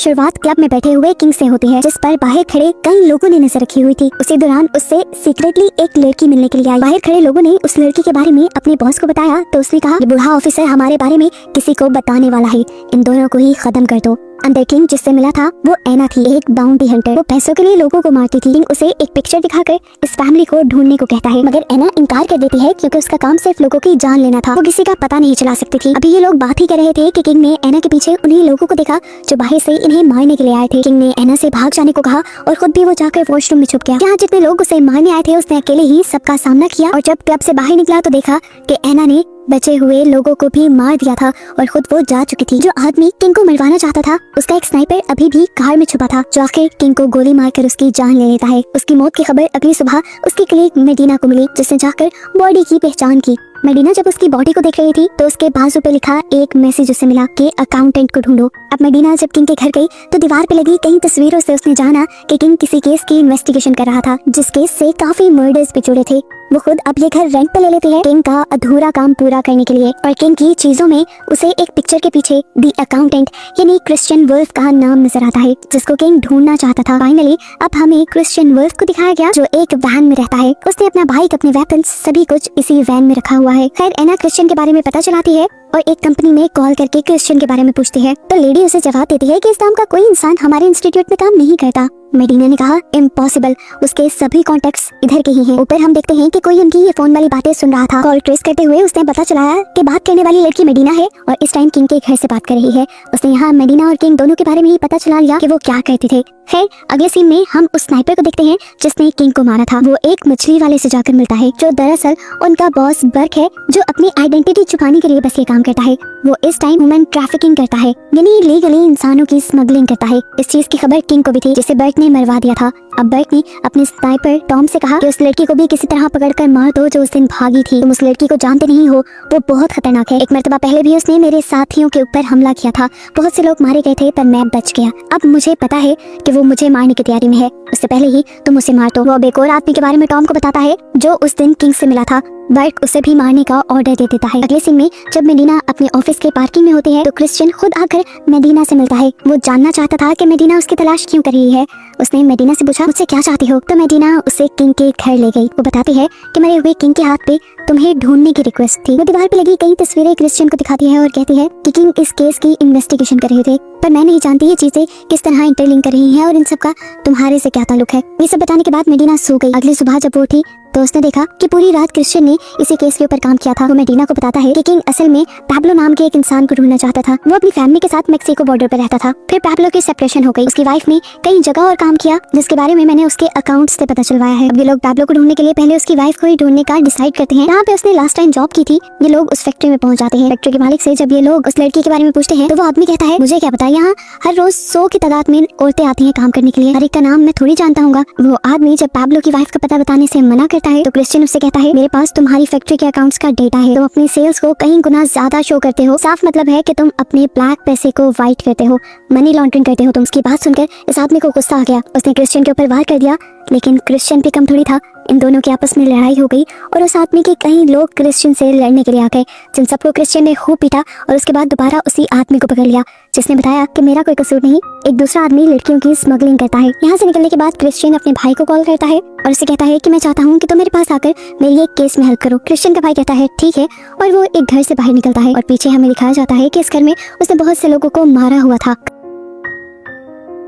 शुरुआत क्लब में बैठे हुए किंग से होती है, जिस पर बाहर खड़े कई लोगों ने नजर रखी हुई थी। उसी दौरान उससे सीक्रेटली एक लड़की मिलने के लिए आई। बाहर खड़े लोगों ने उस लड़की के बारे में अपने बॉस को बताया तो उसने कहा, ये बूढ़ा ऑफिसर हमारे बारे में किसी को बताने वाला है, इन दोनों को ही खत्म कर दो। अंदर किंग जिससे मिला था वो एना थी, एक बाउंटी हंटर। वो पैसों के लिए लोगों को मारती थी। किंग उसे एक पिक्चर दिखाकर इस फैमिली को ढूंढने को कहता है, मगर एना इनकार कर देती है क्योंकि उसका काम सिर्फ लोगों की जान लेना था। वो किसी का पता नहीं चला सकती थी। अभी ये लोग बात ही कर रहे थे कि किंग ने एना के पीछे उन्हीं लोगों को देखा जो बाहर से इन्हें मारने के लिए आए थे। किंग ने एना से भाग जाने को कहा और खुद भी वो जाकर वॉशरूम में छुप गया। यहाँ जितने लोग उसे मारने आए थे उसने अकेले ही सबका सामना किया और जब क्लब से बाहर निकला तो देखा कि एना ने बचे हुए लोगों को भी मार दिया था और खुद वो जा चुकी थी। जो आदमी किंग को मरवाना चाहता था उसका एक स्नाइपर अभी भी कार में छुपा था, जो आखिर किंग को गोली मारकर उसकी जान ले लेता है। उसकी मौत की खबर अगली सुबह उसकी कलीग मेडिना को मिली, जिसने जाकर बॉडी की पहचान की। मेडिना जब उसकी बॉडी को देख रही थी तो उसके बाजू पे लिखा एक मैसेज उसे मिला कि अकाउंटेंट को ढूंढो। अब मेडिना जब किंग के घर गई तो दीवार पे लगी कई तस्वीरों से उसने जाना कि किंग किसी केस की इन्वेस्टिगेशन कर रहा था, जिस केस से काफी मर्डर्स भी जुड़े थे। वो खुद अब ये घर रेंट पे ले लेती है किंग का अधूरा काम पूरा करने के लिए। और किंग की चीजों में उसे एक पिक्चर के पीछे दी अकाउंटेंट यानी क्रिश्चियन वुल्फ का नाम नजर आता है, जिसको किंग ढूंढना चाहता था। फाइनली अब हमें क्रिश्चियन वुल्फ को दिखाया गया जो एक वैन में रहता है। उसने अपना बाइक, अपने वेपन्स, सभी कुछ इसी वैन में रखा हुआ है। खैर एना क्रिश्चियन के बारे में पता चलाती है और एक कंपनी में कॉल करके क्रिश्चियन के बारे में पूछती है तो लेडी उसे जवाब देती है कि इस नाम का कोई इंसान हमारे इंस्टीट्यूट में काम नहीं करता। मेडिना ने कहा इम्पॉसिबल, उसके सभी कॉन्टेक्ट्स इधर के ही हैं। ऊपर हम देखते हैं कि कोई उनकी ये फोन वाली बातें सुन रहा था। कॉल ट्रेस करते हुए उसने पता चलाया कि बात करने वाली लड़की मेडिना है और इस टाइम किंग के घर से बात कर रही है। उसने यहाँ मेडिना और किंग दोनों के बारे में ही पता चला लिया कि वो क्या करते थे। खैर अगले सीन में हम उस स्नाइपर को देखते हैं जिसने किंग को मारा था। वो एक मछली वाले से जाकर मिलता है जो दरअसल उनका बॉस बर्क है, जो अपनी आइडेंटिटी छुपाने के लिए बस ये काम करता है। वो इस टाइम ह्यूमन ट्रैफिकिंग करता है, यानी लीगली इंसानों की स्मगलिंग करता है। इस चीज की खबर किंग को भी थी, जिसे बर्क ने मरवा दिया था। अब बर्क ने अपने स्नाइपर टॉम से कहा कि उस लड़की को भी किसी तरह पकड़कर मार दो जो उस दिन भागी थी। तुम उस लड़की को जानते नहीं हो, वो बहुत खतरनाक है। एक मर्तबा पहले भी उसने मेरे साथियों के ऊपर हमला किया था, बहुत से लोग मारे गए थे पर मैं बच गया। अब मुझे पता है कि वो मुझे मारने की तैयारी में है, उससे पहले ही तुम उसे मार दो। वो अब एक और आदमी के बारे में टॉम को बताता है जो उस दिन किंग से मिला था। बर्क उसे भी मारने का ऑर्डर दे देता है। अगले सीन में जब मेडिना अपने ऑफिस के पार्किंग में होती है तो क्रिश्चियन खुद आकर मेडिना से मिलता है। वो जानना चाहता था कि मेडिना उसकी तलाश क्यों कर रही है। उसने मेडिना से पूछा मुझसे क्या चाहती हो, तो मेडिना उसे किंग के घर ले गई। वो बताती है कि मरे हुए किंग के हाथ पे तुम्हें ढूंढने की रिक्वेस्ट थी। वो दीवार पे लगी कई तस्वीरें क्रिश्चियन को दिखाती है और कहती है कि किंग इस केस की इन्वेस्टिगेशन कर रहे थे, पर मैं नहीं जानती ये चीजें किस तरह इंटरलिंक कर रही हैं और इन सब का तुम्हारे से क्या ताल्लुक है। ये सब बताने के बाद मेडिना सो गई। अगली सुबह जब वो उठी तो उसने देखा कि पूरी रात क्रिश्चियन ने इसी केस के ऊपर काम किया था। वो मेडिना को बताता है कि किंग असल में पैब्लो नाम के एक इंसान को ढूंढना चाहता था। वो अपनी फैमिली के साथ मेक्सिको बॉर्डर पर रहता था। फिर पैब्लो की सेपरेशन हो गई। उसकी वाइफ ने कई जगह और काम किया जिसके बारे में मैंने उसके अकाउंट से पता चलवाया है। अब ये लोग पैब्लो को ढूंढने के लिए पहले उसकी वाइफ को ही ढूंढने का डिसाइड करते हैं। यहाँ पे उसने लास्ट टाइम जॉब की थी। ये लोग उस फैक्ट्री में पहुंच जाते हैं। फैक्ट्री के मालिक से जब ये लोग उस लड़की के बारे में पूछते हैं तो वो आदमी कहता है मुझे क्या पता, यहाँ हर रोज 100 की तादाद में औरतें आती हैं काम करने के लिए, हर एक का नाम मैं थोड़ी जानता हूँ। वो आदमी जब पैब्लो की वाइफ का पता बताने से मना करता है तो क्रिश्चियन उससे कहता है मेरे पास तुम्हारी फैक्ट्री के अकाउंट्स का डेटा है, तुम अपनी सेल्स को कहीं गुना ज्यादा शो करते हो। साफ मतलब है कि तुम अपने ब्लैक पैसे को व्हाइट करते हो, मनी लॉन्ड्रिंग करते हो तुम। उसकी बात सुनकर इस आदमी को गुस्सा आ गया। उसने क्रिश्चियन के ऊपर वार कर दिया, लेकिन क्रिश्चियन भी कम थोड़ी था। इन दोनों की आपस में लड़ाई हो गई और उस आदमी के कई लोग क्रिश्चियन से लड़ने के लिए आ गए, जिन सबको क्रिश्चियन ने खूब पीटा और उसके बाद दोबारा उसी आदमी को पकड़ लिया जिसने बताया कि मेरा कोई कसूर नहीं, एक दूसरा आदमी लड़कियों की स्मगलिंग करता है। यहाँ से निकलने के बाद क्रिश्चियन अपने भाई को कॉल करता है और उसे कहता है कि मैं चाहता हूँ कि तुम मेरे पास आकर मेरी एक केस में हेल्प करो। क्रिश्चियन का भाई कहता है ठीक है, और वो एक घर से बाहर निकलता है और पीछे हमें दिखाया जाता है कि इस घर में उसने बहुत से लोगों को मारा हुआ था।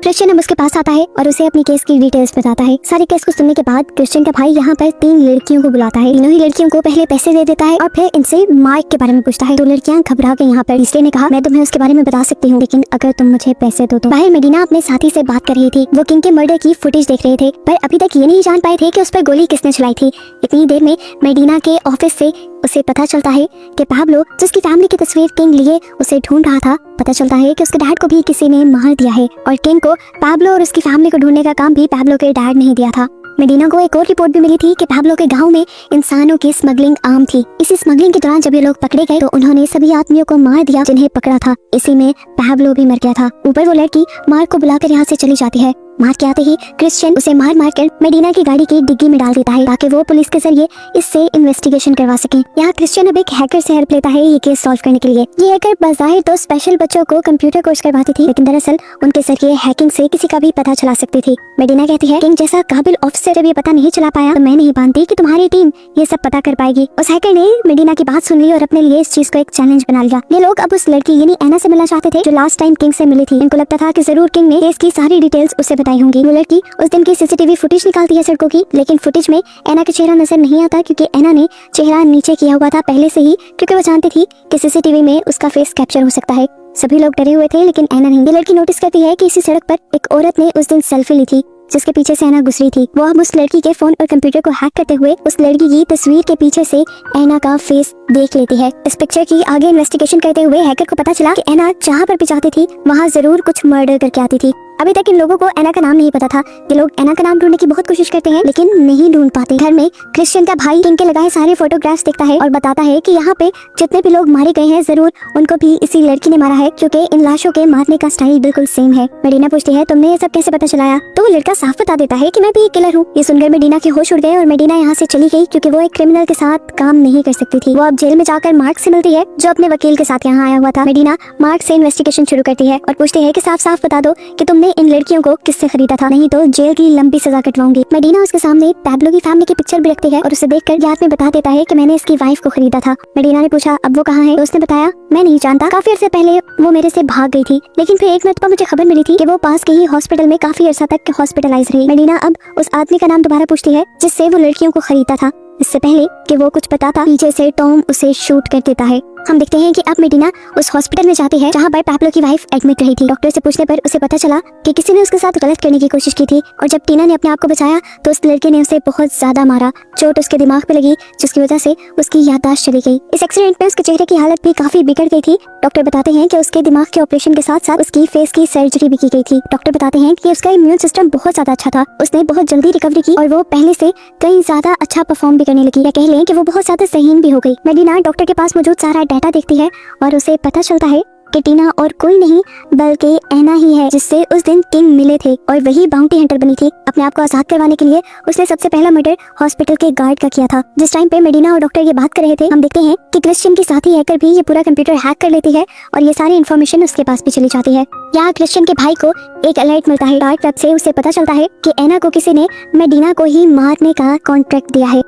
क्रिश्चियन अब उसके पास आता है और उसे अपनी केस की डिटेल्स बताता है। सारे केस को सुनने के बाद क्रिश्चियन का भाई यहाँ पर 3 लड़कियों को बुलाता है। तीनों ही लड़कियों को पहले पैसे दे देता है और फिर इनसे मार्क के बारे में पूछता है। 2 लड़कियां घबरा गई यहाँ पर। तीसरे ने कहा मैं तुम्हें उसके बारे में बता सकती हूँ, लेकिन अगर तुम मुझे पैसे दो तो। बाहर मेडिना अपने साथी से बात कर रही थी। वो किंग के मर्डर की फुटेज देख रहे थे, पर अभी तक ये नहीं जान पाए थे कि उस पर गोली किसने चलाई थी। इतनी देर में मेडिना के ऑफिस से उसे पता चलता है कि पैब्लो जिसकी फैमिली की तस्वीर किंग लिए उसे ढूंढ रहा था, पता चलता है कि उसके डैड को भी किसी ने मार दिया है और किंग को पैब्लो और उसकी फैमिली को ढूंढने का काम भी पैब्लो के डैड ने ही दिया था। मेडिना को एक और रिपोर्ट भी मिली थी कि पैब्लो के गांव में इंसानों की स्मगलिंग आम थी। इसी स्मगलिंग के दौरान जब ये लोग पकड़े गए तो उन्होंने सभी आदमियों को मार दिया जिन्हें पकड़ा था। इसी में पैब्लो भी मर गया था। ऊपर वो लड़की मार्क को बुलाकर यहाँ से चली जाती है। मार के आते ही क्रिश्चियन उसे मार मार कर मेडिना की गाड़ी की डिग्गी में डाल देता है ताकि वो पुलिस के जरिए इससे इन्वेस्टिगेशन करवा सके। यहाँ क्रिश्चियन अब एक हैकर से हेल्प लेता है ये केस सॉल्व करने के लिए। ये हैकर बाज़ाहिर तो स्पेशल बच्चों को कंप्यूटर कोर्स करवाती थी, लेकिन दरअसल उनके जरिए हैकिंग से किसी का भी पता चला सकती थी। मेडिना कहती है किंग जैसा काबिल ऑफिसर जब ये पता नहीं चला पाया तो मैं नहीं मानती कि तुम्हारी टीम ये सब पता कर पाएगी। उस हैकर ने मेडिना की बात सुन ली और अपने लिए इस चीज को एक चैलेंज बना लिया। ये लोग अब उस लड़की यानी एना से मिलना चाहते थे जो लास्ट टाइम किंग से मिली थी। इनको लगता था कि जरूर किंग ने केस की सारी डिटेल्स उसे बताई होंगी। वो लड़की उस दिन की सीसीटीवी फुटेज निकालती है सड़कों की, लेकिन फुटेज में एना का चेहरा नजर नहीं आता क्योंकि एना ने चेहरा नीचे किया हुआ था पहले से ही, क्योंकि वो जानती थी कि सीसीटीवी में उसका फेस कैप्चर हो सकता है। सभी लोग डरे हुए थे लेकिन एना नहीं। ये लड़की नोटिस करती है कि इसी सड़क पर एक औरत ने उस दिन सेल्फी ली थी जिसके पीछे से एना गुजरी थी। वो अब उस लड़की के फोन और कंप्यूटर को हैक करते हुए उस लड़की की तस्वीर के पीछे से एना का फेस देख लेती है। इस पिक्चर की आगे इन्वेस्टिगेशन करते हुए हैकर को पता चला कि एना जहाँ पर भी जाती थी वहाँ जरूर कुछ मर्डर करके आती थी। अभी तक इन लोगों को एना का नाम नहीं पता था। ये लोग एना का नाम ढूंढने की बहुत कोशिश करते हैं लेकिन नहीं ढूंढ पाते। घर में क्रिश्चियन का भाई किंग के लगाए सारे फोटोग्राफ्स देखता है और बताता है कि यहाँ पे जितने भी लोग मारे गए हैं जरूर उनको भी इसी लड़की ने मारा है क्योंकि इन लाशों के मारने का स्टाइल बिल्कुल सेम है। मेडिना पूछती है तुमने ये सब कैसे पता चलाया? तो वो लड़का साफ बता देता है कि मैं भी एक किलर हूँ। ये सुनकर मेडिना के होश उड़ गए और मेडिना यहाँ से चली गई क्योंकि वो एक क्रिमिनल के साथ काम नहीं कर सकती थी। वो अब जेल में जाकर मार्क से मिलती है जो अपने वकील के साथ यहाँ आया हुआ था। मेडिना मार्क से इन्वेस्टिगेशन शुरू करती है और पूछती है कि साफ साफ बता दो कि तुमने इन लड़कियों को किससे खरीदा था, नहीं तो जेल की लंबी सजा कटवाऊंगी। मेडिना उसके सामने पैब्लो की फैमिली की पिक्चर भी रखती है और उसे देखकर याद में बता देता है कि मैंने इसकी वाइफ को खरीदा था। मेडिना ने पूछा अब वो कहाँ है? तो उसने बताया मैं नहीं जानता, काफी अर्से पहले वो मेरे से भाग गई थी, लेकिन फिर एक मरतबा मुझे खबर मिली थी कि वो पास के ही हॉस्पिटल में काफी अर्सा तक हॉस्पिटलाइज रही। मेडिना अब उस आदमी का नाम दोबारा पूछती है जिससे वो लड़कियों को खरीदा था। इससे पहले कि वो कुछ बताता पीछे से टॉम उसे शूट कर देता है। हम देखते हैं कि अब मेडिना उस हॉस्पिटल में जाती है जहाँ पर पैब्लो की वाइफ एडमिट रही थी। डॉक्टर से पूछने पर उसे पता चला कि किसी ने उसके साथ गलत करने की कोशिश की थी और जब टीना ने अपने आप को बचाया तो उस लड़के ने उसे बहुत ज्यादा मारा। चोट उसके दिमाग पे लगी जिसकी वजह से उसकी याददाश्त चली गई। इस एक्सीडेंट में उसके चेहरे की हालत भी काफी बिगड़ गई थी। डॉक्टर बताते हैं कि उसके दिमाग के ऑपरेशन के साथ साथ उसकी फेस की सर्जरी भी की गई थी। डॉक्टर बताते हैं कि उसका इम्यून सिस्टम बहुत ज्यादा अच्छा था, उसने बहुत जल्दी रिकवरी की और वो पहले से कई ज्यादा अच्छा परफॉर्म भी करने लगी, या कह लें कि वो बहुत ज्यादा ज़हीन भी हो गई। मेडिना डॉक्टर के पास मौजूद सारा डाटा देखती है और उसे पता चलता है कि टीना और कोई नहीं बल्कि एना ही है जिससे उस दिन किंग मिले थे और वही बाउंटी हंटर बनी थी। अपने आप को आजाद करवाने के लिए उसने सबसे पहला मर्डर हॉस्पिटल के गार्ड का किया था। जिस टाइम पे मेडिना और डॉक्टर ये बात कर रहे थे हम देखते हैं कि क्रिश्चियन की साथी हैकर भी ये पूरा कंप्यूटर हैक कर लेती है और ये सारी इन्फॉर्मेशन उसके पास भी चली जाती है। यहाँ क्रिश्चियन के भाई को एक अलर्ट मिलता है। डार्क वेब से उसे पता चलता है कि एना को किसी ने मेडिना को ही मारने का कॉन्ट्रैक्ट दिया है।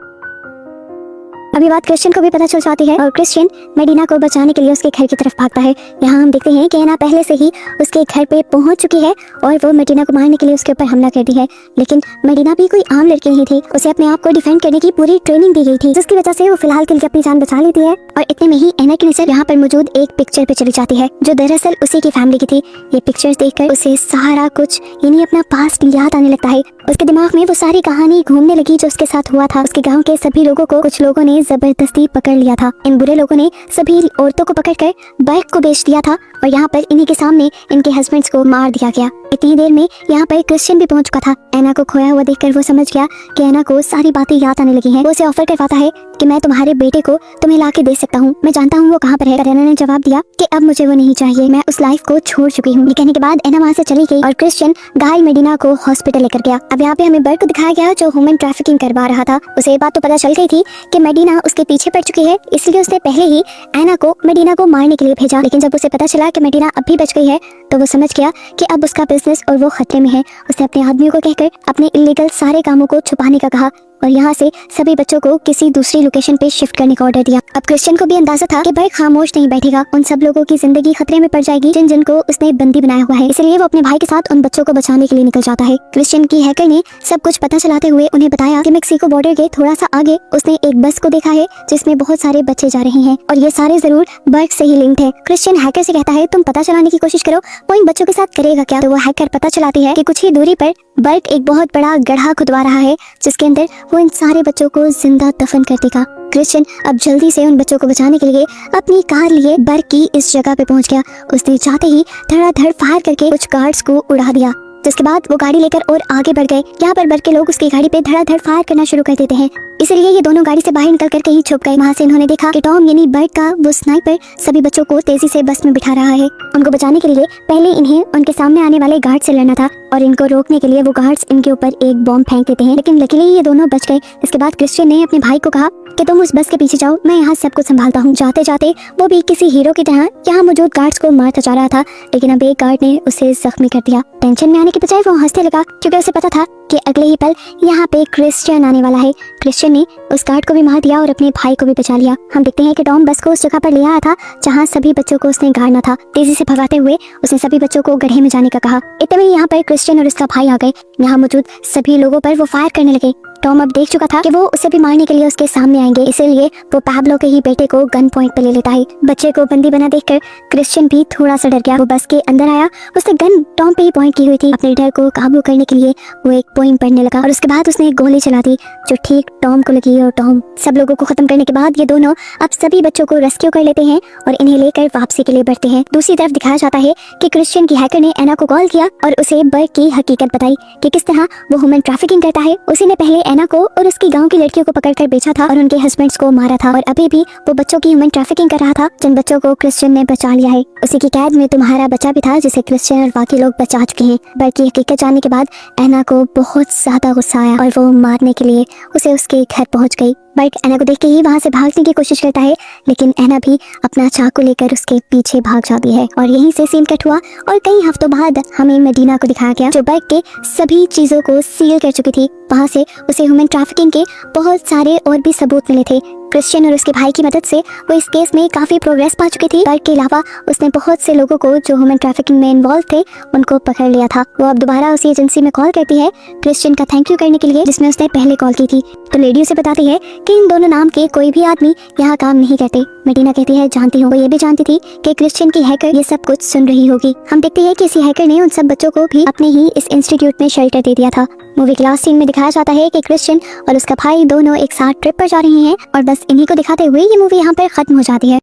अभी बात क्रिश्चियन को भी पता चल जाती है और क्रिश्चियन मेडिना को बचाने के लिए उसके घर की तरफ भागता है। यहाँ हम देखते हैं कि एना पहले से ही उसके घर पे पहुंच चुकी है और वो मेडिना को मारने के लिए उसके ऊपर हमला करती है, लेकिन मेडिना भी कोई आम लड़की नहीं थी। उसे अपने आप को डिफेंड करने की पूरी ट्रेनिंग दी गई थी जिसकी वजह से वो फिलहाल के लिए अपनी जान बचा लेती है। और इतने में ही एना की नजर यहाँ पर मौजूद एक पिक्चर पे चली जाती है जो दरअसल उसी की फैमिली की थी। ये पिक्चर्स देखकर उसे सारा कुछ यानी अपना पास्ट याद आने लगता है। उसके दिमाग में वो सारी कहानी घूमने लगी जो उसके साथ हुआ था। उसके गाँव के सभी लोगों को कुछ लोगों ने जबरदस्ती पकड़ लिया था। इन बुरे लोगों ने सभी औरतों को पकड़कर बर्क को बेच दिया था और यहाँ पर इन्हीं के सामने इनके हस्बैंड्स को मार दिया गया। इतनी देर में यहाँ पर क्रिश्चियन भी पहुंच चुका था। एना को खोया हुआ देखकर वो समझ गया कि एना को सारी बातें याद आने लगी हैं। वो उसे ऑफर करवाता है कि मैं तुम्हारे बेटे को तुम्हें ला के दे सकता हूँ, मैं जानता हूँ वो कहाँ पर है। पर एना ने जवाब दिया कि अब मुझे वो नहीं चाहिए, मैं उस लाइफ को छोड़ चुकी हूँ। ये कहने के बाद एना वहाँ से चली गई और क्रिश्चियन घायल मेडिना को हॉस्पिटल लेकर गया। अब यहाँ पे हमें बर्क को दिखाया गया जो ह्यूमन ट्रैफिकिंग करवा रहा था। उसे ये बात तो पता चल गई थी कि मेडिना उसके पीछे पड़ चुकी है, इसलिए उसने पहले ही एना को मेडिना को मारने के लिए भेजा। लेकिन जब उसे पता चला कि मेडिना अब भी बच गई है तो वो समझ गया कि अब उसका बिजनेस और वो खतरे में है। उसने अपने आदमियों को कहकर अपने इलीगल सारे कामों को छुपाने का कहा और यहाँ से सभी बच्चों को किसी दूसरी लोकेशन पे शिफ्ट करने का ऑर्डर दिया। अब क्रिश्चियन को भी अंदाजा था कि बर्क खामोश नहीं बैठेगा, उन सब लोगों की जिंदगी खतरे में पड़ जाएगी जिन जिनको उसने बंदी बनाया हुआ है। इसलिए वो अपने भाई के साथ उन बच्चों को बचाने के लिए निकल जाता है। क्रिश्चियन की हैकर ने सब कुछ पता चलाते हुए उन्हें बताया कि मेक्सिको बॉर्डर के थोड़ा सा आगे उसने एक बस को देखा है जिसमें बहुत सारे बच्चे जा रहे हैं और ये सारे जरूर बर्क से ही लिंक्ड है। क्रिश्चियन हैकर से कहता है तुम पता चलाने की कोशिश करो वो इन बच्चों के साथ करेगा क्या। तो वो हैकर पता चलाती है कि कुछ ही दूरी पर बर्क एक बहुत बड़ा गड्ढा खुदवा रहा है जिसके अंदर वो इन सारे बच्चों को जिंदा दफन कर देगा। क्रिश्चियन अब जल्दी से उन बच्चों को बचाने के लिए अपनी कार लिए बर्क की इस जगह पे पहुंच गया। उसने जाते ही धड़ाधड़ फायर करके कुछ गार्ड्स को उड़ा दिया, जिसके बाद वो गाड़ी लेकर और आगे बढ़ गए। यहाँ पर बर्क के लोग उसकी गाड़ी पे धड़ाधड़ फायर करना शुरू कर देते हैं। इसलिए ये दोनों गाड़ी से बाहर निकल कर कहीं छुप गए। वहाँ से इन्होंने देखा कि टॉम यानी बर्ट का वो स्नाइपर सभी बच्चों को तेजी से बस में बिठा रहा है। उनको बचाने के लिए पहले इन्हें उनके सामने आने वाले गार्ड से लड़ना था और इनको रोकने के लिए वो गार्ड्स इनके ऊपर एक बॉम्ब फेंक देते हैं, लेकिन लकीली ये दोनों बच गए। इसके बाद क्रिश्चियन ने अपने भाई को कहा कि तुम उस बस के पीछे जाओ, मैं यहाँ सब कुछ संभालता हूँ। जाते जाते वो भी किसी हीरो की तरह यहाँ मौजूद गार्ड्स को मारता जा रहा था, लेकिन अब एक गार्ड ने उसे जख्मी कर दिया। टेंशन में आने के बजाय वो हंसने लगा, क्योंकि उसे पता था कि अगले ही पल यहाँ पे क्रिश्चियन आने वाला है। क्रिश्चियन ने उस गार्ड को भी मार दिया और अपने भाई को भी बचा लिया। हम देखते हैं कि टॉम बस को उस जगह पर ले आया था जहाँ सभी बच्चों को उसने गाड़ना था। तेजी से भगाते हुए उसने सभी बच्चों को गड्ढे में जाने का कहा। इतने में यहाँ पर क्रिश्चियन और उसका भाई आ गए। यहाँ मौजूद सभी लोगों पर वो फायर करने लगे। टॉम अब देख चुका था कि वो उसे भी मारने के लिए उसके सामने आएंगे, इसलिए वो पैब्लो के ही बेटे को गन पॉइंट पे ले लेता है। बच्चे को बंदी बना देखकर क्रिश्चियन भी थोड़ा सा डर गया। वो बस के अंदर आया, उसने गन टॉम पे ही पॉइंट की हुई थी। अपने डर को काबू करने के लिए वो एक पोइम पढ़ने लगा और उसके बाद उसने एक गोली चला दी जो ठीक टॉम को लगी। और टॉम सब लोगों को खत्म करने के बाद ये दोनों अब सभी बच्चों को रेस्क्यू कर लेते हैं और इन्हें लेकर वापसी के लिए बढ़ते हैं। दूसरी तरफ दिखाया जाता है कि क्रिश्चियन की हैकर ने एना को कॉल किया और उसे बर्ट की हकीकत बताई कि किस तरह वो ह्यूमन ट्रैफिकिंग करता है। उसी ने पहले एना को और उसकी गांव की लड़कियों को पकड़कर बेचा था और उनके हस्बैंड्स को मारा था, और अभी भी वो बच्चों की ह्यूमन ट्रैफिकिंग कर रहा था, जिन बच्चों को क्रिश्चियन ने बचा लिया है। उसी की कैद में तुम्हारा बच्चा भी था जिसे क्रिश्चियन और बाकी लोग बचा चुके हैं। बर्ट की हकीकत जानने के बाद एना को बहुत ज्यादा गुस्सा आया और वो मारने के लिए उसे उसके घर पहुंच गई। बर्ट एना को देख के ही वहाँ से भागने की कोशिश करता है, लेकिन एना भी अपना चाकू लेकर उसके पीछे भाग जाती है। और यहीं से सीन कट हुआ और कई हफ्तों बाद हमें मदीना को दिखाया गया, जो बर्ट के सभी चीजों को सील कर चुकी थी। वहाँ से उसे ह्यूमन ट्रैफिकिंग के बहुत सारे और भी सबूत मिले थे। क्रिश्चियन और उसके भाई की मदद से वो इस केस में काफी प्रोग्रेस पा चुकी थी। बर्ट के अलावा उसने बहुत से लोगों को जो ह्यूमन ट्रैफिकिंग में इन्वॉल्व थे उनको पकड़ लिया था। वो अब दोबारा उसी एजेंसी में कॉल करती है क्रिश्चियन का थैंक यू करने के लिए, जिसमें उसने पहले कॉल की थी। तो लेडी उसे बताती है कि इन दोनों नाम के कोई भी आदमी यहाँ काम नहीं करते। मदीना कहती है जानती हूँ। वो ये भी जानती थी कि क्रिश्चियन की हैकर ये सब कुछ सुन रही होगी। हम देखते हैं कि इसी हैकर ने उन सब बच्चों को भी अपने ही इस इंस्टीट्यूट में शेल्टर दे दिया था। मूवी के लास्ट सीन में दिखाया जाता है कि क्रिश्चियन और उसका भाई दोनों एक साथ ट्रिप पर जा रहे हैं और बस इन्हीं को दिखाते हुए ये मूवी यहाँ पर खत्म हो जाती है।